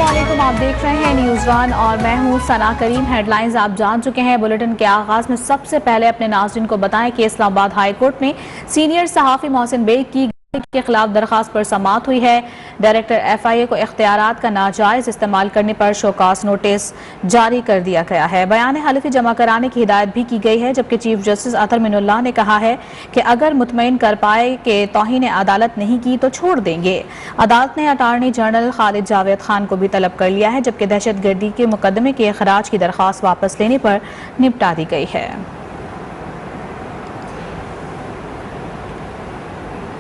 अस्सलामुअलैकुम, आप देख रहे हैं न्यूज़ वन और मैं हूं सना करीम। हेडलाइंस आप जान चुके हैं। बुलेटिन के आगाज में सबसे पहले अपने नाज़रीन को बताएं कि इस्लामाबाद हाई कोर्ट में सीनियर सहाफ़ी मोहसिन बेग की के खिलाफ दरखास्त पर समाअत हुई है। डायरेक्टर FIA को इख्तियारात का नाजायज इस्तेमाल करने पर शोकास नोटिस जारी कर दिया गया है। बयान हलफी जमा कराने की हिदायत भी की गई है, जबकि चीफ जस्टिस अतर मिनुल्लाह ने कहा है कि अगर मुतमईन कर पाए कि तौहीन अदालत नहीं की तो छोड़ देंगे। अदालत ने अटार्नी जनरल खालिद जावेद खान को भी तलब कर लिया है, जबकि दहशत गर्दी के मुकदमे के खराज की दरखास्त वापस लेने पर निपटा दी गई है।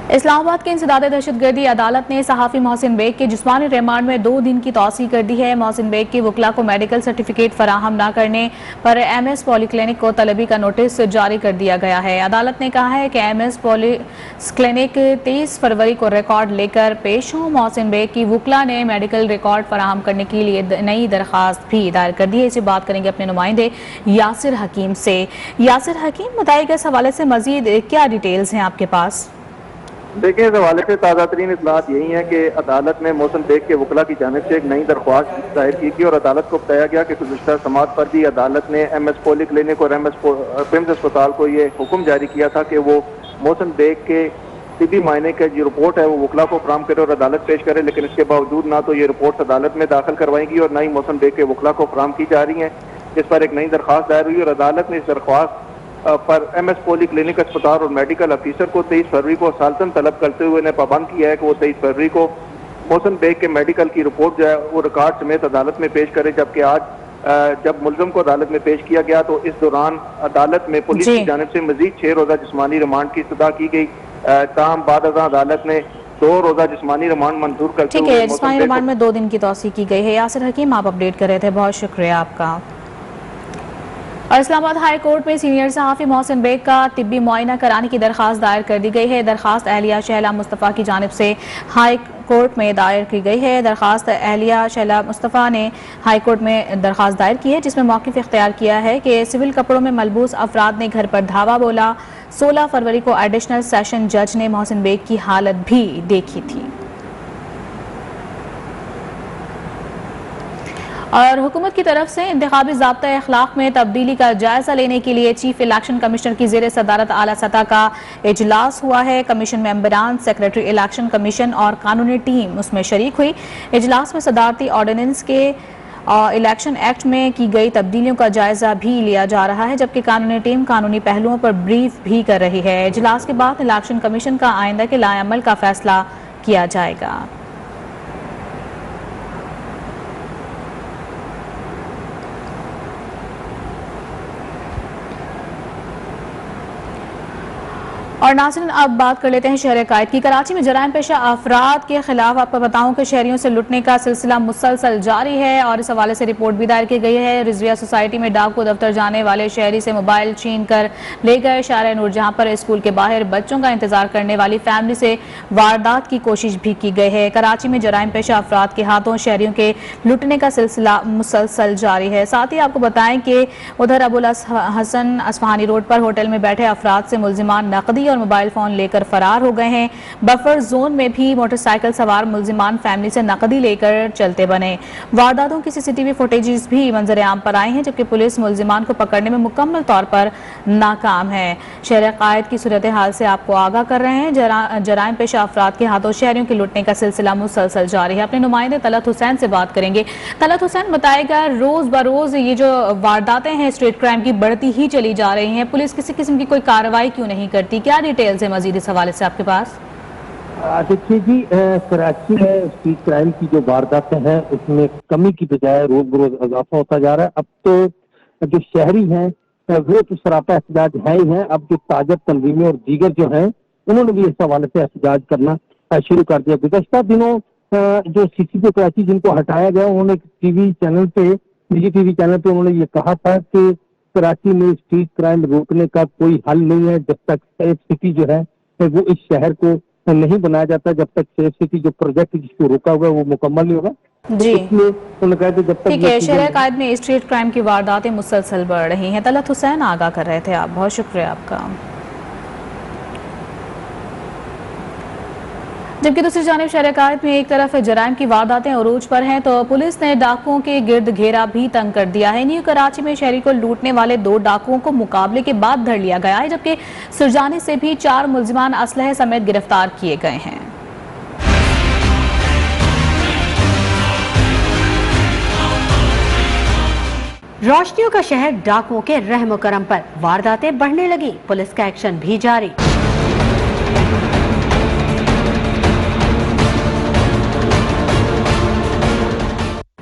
इस्लामाबाद के इंसदाद दहशतगर्दी अदालत ने सहाफ़ी मोहसिन बेग के जिस्मानी रिमांड में 2 दिन की तौसी कर दी है। मोहसिन बेग के वकला को मेडिकल सर्टिफिकेट फराहम न करने पर MS पॉलीक्लिनिक को तलबी का नोटिस जारी कर दिया गया है। अदालत ने कहा है कि MS पॉलीक्लिनिक 23 फरवरी को रिकॉर्ड लेकर पेश हों। मोहसिन बेग की वकला ने मेडिकल रिकॉर्ड फराहम करने के लिए नई दरखास्त भी दायर कर दी है। इसी बात करेंगे अपने नुमाइंदे यासिर हकीम से। यासिर हकीम, बताइएगा इस हवाले से मजीद क्या डिटेल्स हैं आपके पास? देखिए, इस हवाले से ताज़ा तरीन इत्तलात यही है कि अदालत ने मोहसिन बेग के वकला की जानिब से एक नई दरख्वास्त दायर की थी और अदालत को बताया गया कि गुज़िश्ता समाअत पर भी अदालत ने MS पॉलीक्लिनिक और MS पिम्स अस्पताल को ये हुक्म जारी किया था कि वो मोहसिन बेग के तिबी मायने का जो रिपोर्ट है वो वकला को फराहम करे और अदालत पेश करे, लेकिन इसके बावजूद ना तो ये रिपोर्ट अदालत में दाखिल करवाएंगी और ना ही मोहसिन बेग के वकला को फराहम की जा रही है। इस पर एक नई दरख्वास्त दायर हुई और अदालत ने इस दरख्वास्त पर MS पॉलीक्लिनिक अस्पताल और मेडिकल अफिसर को 23 फरवरी को सालतन तलब करते हुए ने पाबंद किया है कि वो 23 फरवरी को मोहसिन बेग के मेडिकल की रिपोर्ट जो है वो रिकॉर्ड समेत अदालत में पेश करे। जबकि आज जब मुलजम को अदालत में पेश किया गया तो इस दौरान अदालत में पुलिस की जानिब से मजीद 6 रोज़ा जिस्मानी रिमांड की इस्तदा की गई। ताहम बाद अदालत ने 2 रोज़ा जिस्मानी रिमांड मंजूर करते हुए जिस्मानी रिमांड में 2 दिन की तौसीक की गई है। यासिर हकीम, आप अपडेट कर रहे थे, बहुत शुक्रिया आपका। और इस्लामाबाद हाई कोर्ट में सीनियर सहाफ़ी मोहसिन बेग का तिब्बी मुआयना कराने की दरखास्त दायर कर दी गई है। दरखास्त अहलिया शहला मुस्तफ़ा की जानिब से हाई कोर्ट में दायर की गई है। दरखास्त अहलिया शहला मुस्तफ़ा ने हाई कोर्ट में दरखास्त दायर की है, जिसमें मौक़िफ़ इख्तियार किया है कि सिविल कपड़ों में मलबूस अफराद ने घर पर धावा बोला। 16 फरवरी को एडिशनल सेशन जज ने मोहसिन बेग की हालत भी देखी थी। और हुकूमत की तरफ से इंतखाबी ज़ाब्ता अखलाक में तब्दीली का जायजा लेने के लिए चीफ इलेक्शन कमिश्नर की ज़ेर सदारत आला सतह का इजलास हुआ है। कमीशन मेंबरान, सेक्रेटरी इलेक्शन कमीशन और कानूनी टीम उसमें शरीक हुई। इजलास में सदारती ऑर्डिनेंस के इलेक्शन एक्ट में की गई तब्दीलियों का जायजा भी लिया जा रहा है, जबकि कानूनी टीम कानूनी पहलुओं पर ब्रीफ भी कर रही है। इजलास के बाद इलेक्शन कमीशन का आइंदा के लाएअमल का फैसला किया जाएगा। और नाज़रीन, अब बात कर लेते हैं शहर कायद की। कराची में जराइम पेशा अफराद के खिलाफ आपको बताऊं कि शहरियों से लुटने का सिलसिला मुसलसल जारी है और इस हवाले से रिपोर्ट भी दायर की गई है। रिजविया सोसाइटी में डाकू दफ्तर जाने वाले शहरी से मोबाइल छीन कर ले गए। शारा नूर जहां पर स्कूल के बाहर बच्चों का इंतजार करने वाली फैमिली से वारदात की कोशिश भी की गई है। कराची में जराइम पेशा अफराद के हाथों शहरियों के लुटने का सिलसिला मुसलसल जारी है। साथ ही आपको बताएं कि उधर अबुल हसन असफहानी रोड पर होटल में बैठे अफराद से मुलजिमान नकदी और मोबाइल फोन लेकर फरार हो गए हैं। बफर जोन में भी मोटरसाइकिल सवार मुलजिमान फैमिली से नकदी लेकर चलते बने। वारदातों की CCTV फुटेजेस भी मंजर आम पर आए हैं, जबकि पुलिस मुलजिमान को पकड़ने में मुकम्मल तौर पर नाकाम है। शहर कायद की सूरत हाल से आपको आगाह कर रहे हैं। जराइम पेशा अफराद के हाथों शहरियों के लुटने का सिलसिला मुसलसल जारी है। अपने नुमाइंदे तलत हुसैन से बात करेंगे। तलत हुसैन, बताएगा रोज बरोज ये जो वारदातें हैं स्ट्रीट क्राइम की बढ़ती ही चली जा रही हैं, पुलिस किसी किस्म की कोई कार्रवाई क्यों नहीं करती? क्या डिटेल्स है मजीद इस हवाले से आपके पास? देखिए जी, कराची में स्ट्रीट क्राइम की जो वारदातें हैं उसमें कमी की बजाय रोज बरोज इजाफा होता जा रहा है। अब तो जो शहरी हैं वो तो सरापा एहतजाज है ही है। अब जो ताजर तंजीमें और दीगर जो हैं उन्होंने भी इस हवाले से एहतजाज करना शुरू कर दिया। गुज़श्ता दिनों जो CCTV कराची जिनको हटाया गया, उन्होंने टीवी चैनल पे, निजी टीवी चैनल पे उन्होंने ये कहा था कि कराची में स्ट्रीट क्राइम रोकने का कोई हल नहीं है जब तक सेफ सिटी जो है वो इस शहर को नहीं बनाया जाता, जब तक सेफ सिटी जो प्रोजेक्ट जिसको रोका हुआ है वो मुकम्मल नहीं होगा। जी, उन्होंने कहा कि जब तक ठीक है। शहर कायद में स्ट्रीट क्राइम की वारदातें मुसलसल बढ़ रही हैं। तलत हुसैन आगाह कर रहे थे आप, बहुत शुक्रिया आपका। जबकि दूसरी जानिब शहर-ए-कायद में एक तरफ जराइम की वारदातें उरूज पर हैं तो पुलिस ने डाकुओं के गिर्द घेरा भी तंग कर दिया है। न्यू कराची में शहरी को लूटने वाले 2 डाकुओं को मुकाबले के बाद धर लिया गया है, जबकि सुरजानी से भी 4 मुलजिमान असलहे समेत गिरफ्तार किए गए हैं। रोशनियों का शहर डाकुओं के रहम करम पर वारदातें बढ़ने लगी, पुलिस का एक्शन भी जारी।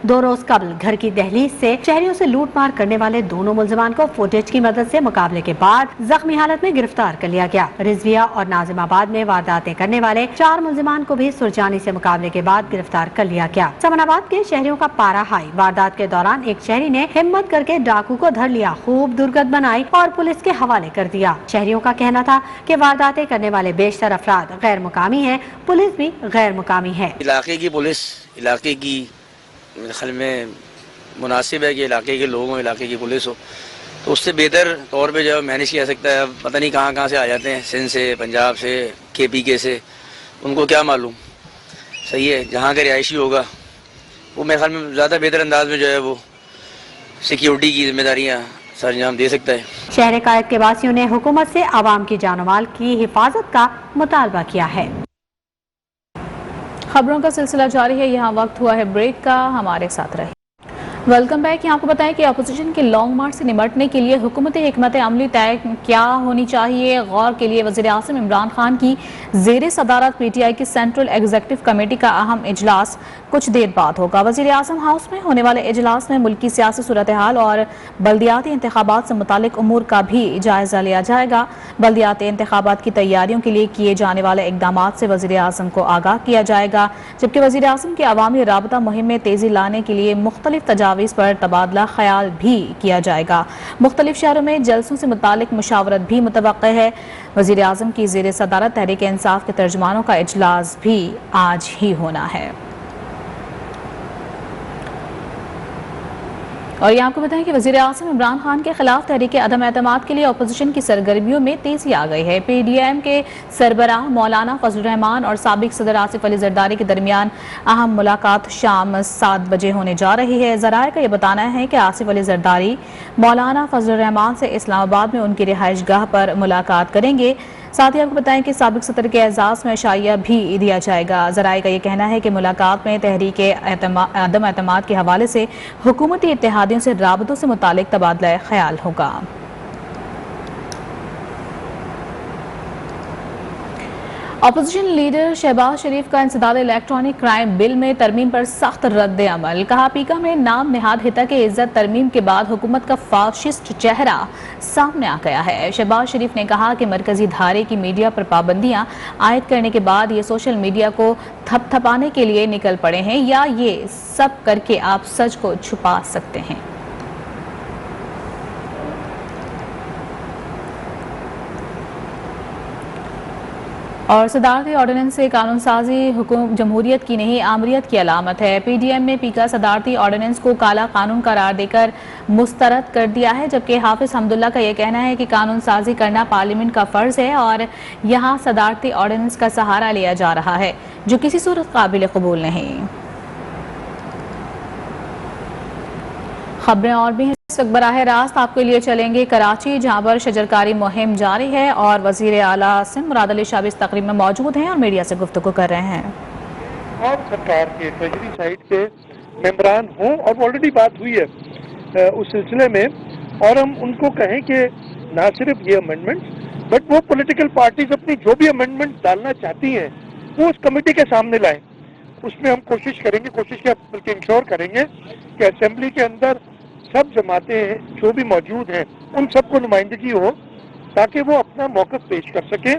2 रोज कबल घर की दहलीज से शहरियों से लूटमार करने वाले दोनों मुलजमान को फुटेज की मदद से मुकाबले के बाद जख्मी हालत में गिरफ्तार कर लिया गया। रिजविया और नाजिमाबाद में वारदातें करने वाले 4 मुलजमान को भी सुरजानी से मुकाबले के बाद गिरफ्तार कर लिया गया। समनाबाद के शहरियों का पारा हाई। वारदात के दौरान एक शहरी ने हिम्मत करके डाकू को धर लिया, खूब दुर्गत बनाई और पुलिस के हवाले कर दिया। शहरियों का कहना था कि वारदातें करने वाले बेशतर अफराद गैर मुकामी है, पुलिस भी गैर मुकामी है। इलाके की पुलिस इलाके की मेरे ख्याल में मुनासिब है कि इलाके के लोग हों, इलाके की पुलिस हो, तो उससे बेहतर तौर पे जो मैनेज किया सकता है। अब पता नहीं कहाँ से आ जाते हैं, सिंध से, पंजाब से, KPK से, उनको क्या मालूम। सही है, जहाँ का रिहायशी होगा वो मेरे ख्याल में ज़्यादा बेहतर अंदाज में जो है वो सिक्योरिटी की जिम्मेदारियाँ सरंजाम दे सकता है। शहर-ए-कायद के वासियों ने हुकूमत से आवाम की जान माल की हिफाजत का मुतालबा किया है। खबरों का सिलसिला जारी है, यहाँ वक्त हुआ है ब्रेक का, हमारे साथ रहे। Welcome back. यहाँ आपको बताएं कि अपोजिशन के लॉन्ग मार्च से निपटने के लिए हुकूमती हिकमत अमली तय क्या होनी चाहिए, गौर के लिए वज़ीर आज़म इमरान खान की ज़ेर सदारत PTI की सेंट्रल एग्जीक्यूटिव कमेटी का अहम इजलास कुछ देर बाद होगा। वज़ीर आज़म हाउस में होने वाले इजलास में मुल्की सियासी सूरत हाल और बल्दियाती इंतखाबात से मुतालिक उमूर का भी जायजा लिया जाएगा। बल्दियाती इंतखाबात की तैयारियों के लिए किए जाने वाले इकदाम से वज़ीर आज़म को आगाह किया जाएगा, जबकि वज़ीर आज़म की अवामी राबता मुहिम में तेज़ी लाने के लिए मुख्तलिफ तजावीज़ पर तबादला ख्याल भी किया जाएगा। मुख्तलिफ शहरों में जलसों से मुतालिक मुशावरत भी मुतवक्के है। वज़ीर आज़म की ज़ेर सदारत तहरीक इंसाफ के तर्जुमानों का इजलास भी आज ही होना है। और ये आपको बताएं कि वज़ीर आज़म इमरान खान के खिलाफ तहरीक अदम एतमाद के लिए अपोजिशन की सरगर्मियों में तेजी आ गई है। PDM के सरबराह मौलाना फजल रहमान और साबिक सदर आसिफ अली जरदारी के दरमियान अहम मुलाकात शाम 7 बजे होने जा रही है। ज़राए का यह बताना है कि आसिफ अली जरदारी मौलाना फजल रहमान से इस्लामाबाद में उनकी रिहाइश गाह पर मुलाकात करेंगे। साथ ही आपको बताएं कि साबिक सदर के एजाज में शाइया भी दिया जाएगा। ज़राए का यह कहना है कि मुलाकात में तहरीक अदम एतमाद के हवाले से हुकूमती इत्तेहादियों से राबतों से मुतालिक तबादला ख्याल होगा। अपोजिशन लीडर शहबाज शरीफ का इंसदाद इलेक्ट्रॉनिक क्राइम बिल में तरमीम पर सख्त रद्द अमल। कहा, पीका में नाम निहाद हिता के इज्जत तरमीम के बाद हुकूमत का फाशिस्ट चेहरा सामने आ गया है। शहबाज शरीफ ने कहा कि मरकजी धारे की मीडिया पर पाबंदियां आयद करने के बाद ये सोशल मीडिया को थपथपाने के लिए निकल पड़े हैं, या ये सब करके आप सच को छुपा सकते हैं। और सदारती ऑर्डिनेंस से कानून साजी जमहूरियत की नहीं आमरीत की अलामत है। PDM में पीका सदारती ऑर्डिनेंस को काला कानून करार देकर मुस्तरद कर दिया है, जबकि हाफिज हमदुल्ला का यह कहना है कि कानून साजी करना पार्लियामेंट का फर्ज है और यहाँ सदारती ऑर्डिनेंस का सहारा लिया जा रहा है, जो किसी सूरत काबिल कबूल नहीं। खबरें और भी हैं। इस वक्त बराह रास्त आपके लिए चलेंगे कराची, जहां पर शजरकारी मुहिम जारी है और वजीर आला सिंध मुराद अली शाह इस तकरीब में मौजूद हैं और मीडिया से गुफ्तगू कर रहे हैं। और सरकार के ट्रेजरी साइड से मेंबरान हों और ऑलरेडी बात हुई है उस सिलसिले में, और हम उनको कहें कि ना सिर्फ ये अमेंडमेंट बट वो पॉलिटिकल पार्टीज अपनी जो भी अमेंडमेंट डालना चाहती हैं वो उस कमेटी के सामने लाएं। उसमें हम कोशिश करेंगे, बल्कि इंश्योर करेंगे कि असेंबली के अंदर सब जमातें जो भी मौजूद हैं उन सबको नुमाइंदगी हो, ताकि वो अपना मौक़िफ़ पेश कर सकें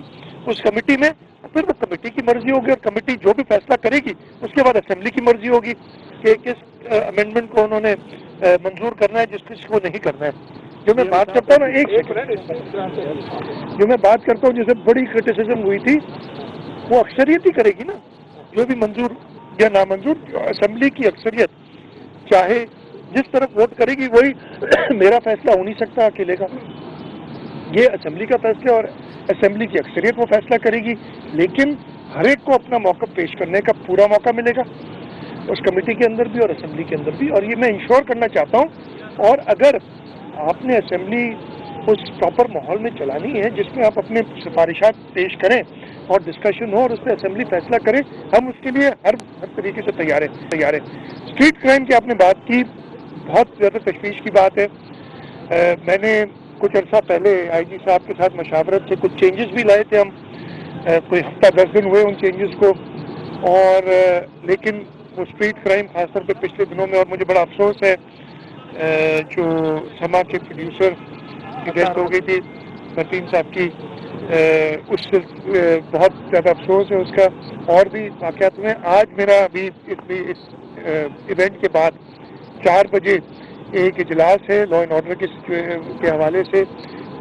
उस कमेटी में। फिर वो कमेटी की मर्जी होगी और कमेटी जो भी फैसला करेगी उसके बाद असेंबली की मर्जी होगी कि किस अमेंडमेंट को उन्होंने मंजूर करना है, जिस को नहीं करना है। जो मैं बात करता हूँ ना, जो मैं बात करता हूँ, जैसे बड़ी क्रिटिसिज्म हुई थी, वो अक्सरियत ही करेगी ना, जो भी मंजूर या नामंजूर। असेंबली की अक्सरियत चाहे जिस तरफ वोट करेगी वही मेरा फैसला हो नहीं सकता अकेले का, ये असेंबली का फैसला और असेंबली की अक्सरियत वो फैसला करेगी। लेकिन हर एक को अपना मौका पेश करने का पूरा मौका मिलेगा, उस कमेटी के अंदर भी और असेंबली के अंदर भी। और ये मैं इंश्योर करना चाहता हूँ। और अगर आपने असेंबली उस प्रॉपर माहौल में चलानी है जिसमें आप अपने सिफारिशात पेश करें और डिस्कशन हो और उस पर असेंबली फैसला करे, हम उसके लिए हर तरीके से तैयार है। स्ट्रीट क्राइम की आपने बात की, बहुत ज़्यादा तशवीश की बात है। मैंने कुछ अर्सा पहले आईजी साहब के साथ मशावरत से कुछ चेंजेस भी लाए थे हम, कोई हफ्ता 10 दिन हुए उन चेंजेस को। और लेकिन वो स्ट्रीट क्राइम खासतौर पे पिछले दिनों में, और मुझे बड़ा अफसोस है जो समा के प्रोड्यूसर की डेथ हो गई थी नसीम साहब की, उससे बहुत ज़्यादा अफसोस है उसका। और भी वाक़यात हुए। आज मेरा अभी इस इवेंट के बाद 4 बजे एक इजलास है लॉ एंड ऑर्डर के हवाले से,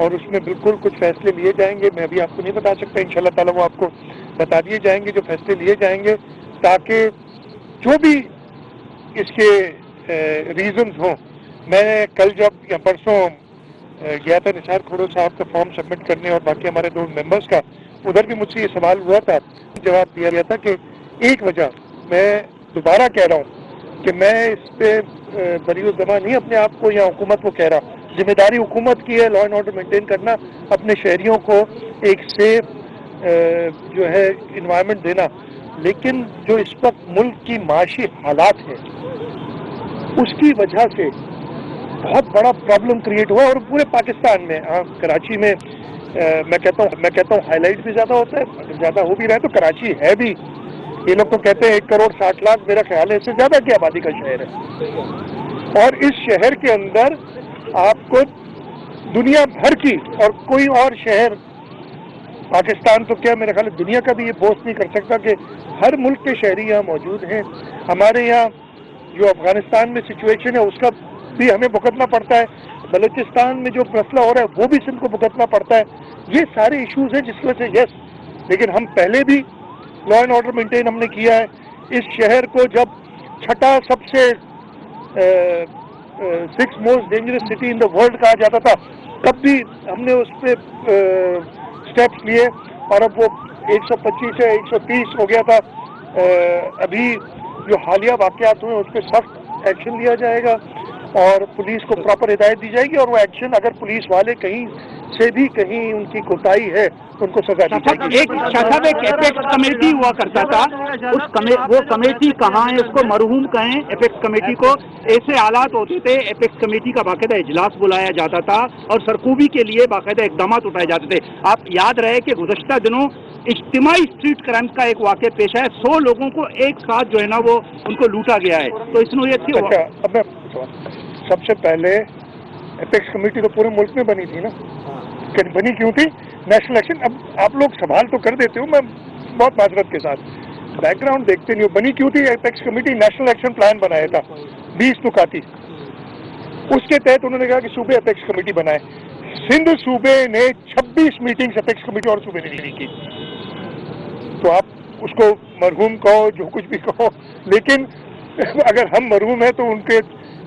और उसमें बिल्कुल कुछ फैसले लिए जाएंगे। मैं अभी आपको नहीं बता सकता, इंशाल्लाह ताला वो आपको बता दिए जाएंगे जो फैसले लिए जाएंगे, ताकि जो भी इसके रीजंस हों। मैं कल जब या परसों गया था निसार खोड़ो साहब का फॉर्म सबमिट करने और बाकी हमारे 2 मेंबर्स का, उधर भी मुझसे ये सवाल हुआ था, जवाब दिया गया था कि एक वजह, मैं दोबारा कह रहा हूँ कि मैं इस पे बरीउज़्ज़मा नहीं अपने आप को या हुकूमत को कह रहा, जिम्मेदारी हुकूमत की है लॉ एंड ऑर्डर मेंटेन करना, अपने शहरियों को एक सेफ जो है इन्वायरमेंट देना। लेकिन जो इस वक्त मुल्क की माशी हालात है उसकी वजह से बहुत बड़ा प्रॉब्लम क्रिएट हुआ, और पूरे पाकिस्तान में। कराची में मैं कहता हूँ हाईलाइट भी ज़्यादा होता है, अगर ज़्यादा हो भी रहा है तो कराची है भी, ये लोग तो कहते हैं 1 करोड़ 60 लाख, मेरा ख्याल है इससे ज़्यादा की आबादी का शहर है। और इस शहर के अंदर आपको दुनिया भर की, और कोई और शहर पाकिस्तान तो क्या मेरा ख्याल है दुनिया का भी ये बोस्ट नहीं कर सकता कि हर मुल्क के शहरी यहाँ मौजूद हैं। हमारे यहाँ जो अफगानिस्तान में सिचुएशन है उसका भी हमें भुगतना पड़ता है, बलूचिस्तान में जो मसला हो रहा है वो भी सिंध को भुगतना पड़ता है। ये सारे इश्यूज हैं जिसकी वजह से यस, लेकिन हम पहले भी लॉ एंड ऑर्डर मेंटेन हमने किया है। इस शहर को जब छठा सबसे 6th most dangerous city in the world कहा जाता था, तब भी हमने उस पर स्टेप्स लिए, और अब वो 125 से 130 हो गया था। अभी जो हालिया वाक़यात हुए उस पर सख्त एक्शन लिया जाएगा और पुलिस को प्रॉपर हिदायत दी जाएगी, और वो एक्शन अगर पुलिस वाले कहीं से भी कहीं उनकी कोताही है तो उनको सजा दी जाएगी। एक शायद एक एपेक्स कमेटी हुआ करता था, वो कमेटी कहाँ है, उसको मरहूम कहें एपेक्स कमेटी को। ऐसे हालात होते थे, एपेक्स कमेटी का बाकायदा इजलास बुलाया जाता था और सरकूबी के लिए बाकायदा इकदाम उठाए जाते थे। आप याद रहे कि गुज़श्ता दिनों इज्तिमाई स्ट्रीट क्राइम का एक वाक़या पेश है, 100 लोगों को एक साथ जो है ना वो उनको लूटा गया है। तो इस नोयत की अब मैं सबसे पहले एपेक्स कमेटी तो पूरे मुल्क में बनी थी ना, बनी क्यों थी? National action. अब आप लोग सवाल तो कर देते हो, मैं बहुत माजरत के साथ बैकग्राउंड देखते नहीं हो। बनी क्यों थी apex committee? National action plan बनाया था 20 नुकाती, उसके तहत उन्होंने कहा कि सूबे एपेक्स कमेटी बनाए। सिंध सूबे ने 26 मीटिंग्स एपेक्स कमेटी और सूबे ने नहीं की। तो आप उसको मरहूम कहो, जो कुछ भी कहो, लेकिन अगर हम मरहूम हैं तो उनके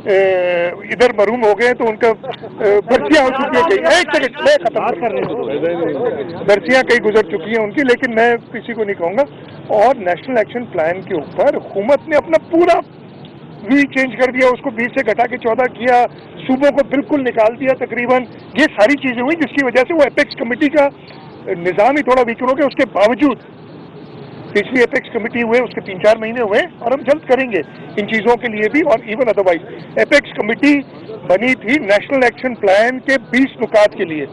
इधर मरहूम हो गए तो उनका बर्सियां हो चुकी है कहीं। एक सेकंड मैं खत्म कर रहा हूं। बर्सियां कहीं गुजर चुकी हैं उनकी, लेकिन मैं किसी को नहीं कहूँगा। और नेशनल एक्शन प्लान के ऊपर हुकूमत ने अपना पूरा व्यू चेंज कर दिया, उसको 20 से घटा के 14 किया, सूबों को बिल्कुल निकाल दिया तकरीबन। ये सारी चीजें हुई जिसकी वजह से वो एपेक्स कमेटी का निज़ाम ही थोड़ा वीकर हो गया। उसके बावजूद पिछली एपेक्स कमेटी हुए उसके 3-4 महीने हुए, और हम जल्द करेंगे इन चीज़ों के लिए भी। और इवन अदरवाइज एपेक्स कमेटी बनी थी नेशनल एक्शन प्लान के 20 नुकात के लिए।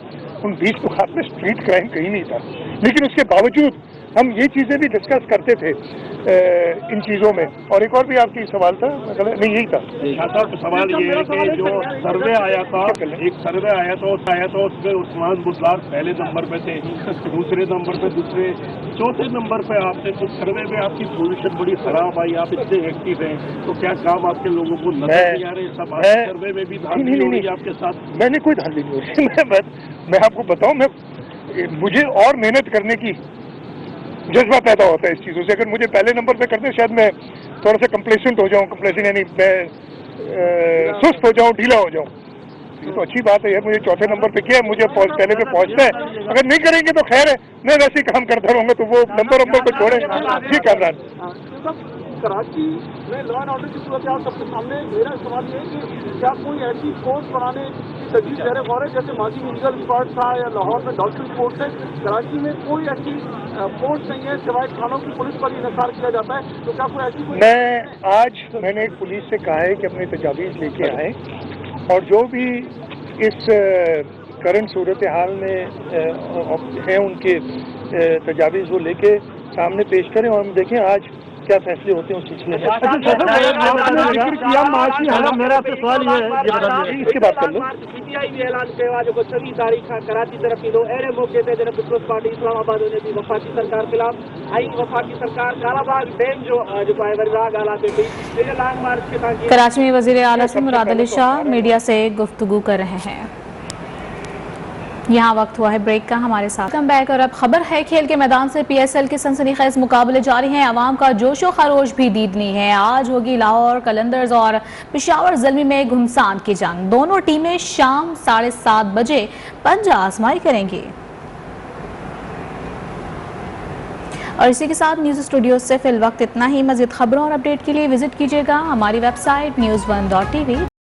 उन 20 नुकात में स्ट्रीट क्राइम कहीं नहीं था, लेकिन उसके बावजूद हम ये चीज़ें भी डिस्कस करते थे इन चीज़ों में। और एक और भी आपकी सवाल था, नहीं यही था सवाल ये है कि जो सर्वे आया था, एक सर्वे आया था उसमें उस्मान बुज़दार पहले नंबर पे थे, दूसरे नंबर पे दूसरे, चौथे नंबर पे आपने कुछ सर्वे में आपकी पोजीशन बड़ी खराब आई, आप इतने एक्टिव हैं, तो क्या काम आपके लोगों को नजर नहीं आ रहे? सब सर्वे में भी धांधली हो रही है आपके साथ? मैंने कोई धांधली नहीं हो रही। मैं आपको बताऊं, मुझे और मेहनत करने की जज्बा पैदा होता है इस चीज़ों से। अगर मुझे पहले नंबर पे करते शायद मैं थोड़ा सा कंप्लेसेंट हो जाऊं, कंप्लेसेंट यानी मैं सुस्त हो जाऊं, ढीला हो जाऊं। ये तो अच्छी बात है यार, मुझे चौथे नंबर पे किया है, मुझे पहले पे पहुंचना है। अगर नहीं करेंगे तो खैर है, मैं वैसे ही काम करता रहूंगा, तो वो नंबर को छोड़े। जी कामरान, कराची में लॉ एंड ऑर्डर की सूरत हाल सबके सामने। मेरा सवाल ये है कि क्या कोई ऐसी कोर्ट बनाने की तजवीज़ ज़ेर गौर है, जैसे माजी में ईगल स्क्वाड था या लाहौर में डॉल्फिन कोर्ट है, कराची में कोई ऐसी कोर्ट नहीं है, सिवाय थानों की पुलिस पर इंसार किया जाता है, तो क्या कोई ऐसी मैंने एक पुलिस से कहा है कि अपनी तजावीज़ लेके आए और जो भी इस करंट सूरत हाल में है उनके तजावीज़ वो लेके सामने पेश करें और हम देखें आज क्या फैसले होते हैं उस सिलसिले में। मेरा आपसे सवाल ये है, इसके बात कर लो। PTI भी ऐलान कयो आहे, जेको 26 तारीख़ खां कराची तरफ़ ईंदो। अहिड़े मौक़े ते जॾहिं पीपल्स पार्टी इस्लामाबाद वञे थी वफ़ाक़ी सरकार ख़िलाफ़, ऐं वफ़ाक़ी सरकार कालाबाग डैम जो जेको आहे वरी राह ॻाल्हि आहे पई, इन लॉन्ग मार्च के तव्हां कराची में वज़ीर आला से मुराद अली शाह मीडिया से गुफ्तगू कर रहे हैं। यहाँ वक्त हुआ है ब्रेक का, हमारे साथ कम बैक। और अब खबर है खेल के मैदान से। PSL के सनसनीखेज मुकाबले जारी हैं, अवाम का जोशो खरोश भी दीदनी है। आज होगी लाहौर कलंदर्स और पेशावर ज़ल्मी में घुमसान की जंग। दोनों टीमें शाम 7:30 बजे पंजा आजमाई करेंगी। और इसी के साथ न्यूज़ स्टूडियो से फिल वक्त इतना ही। मज़ीद खबरों और अपडेट के लिए विजिट कीजिएगा हमारी वेबसाइट news1.tv।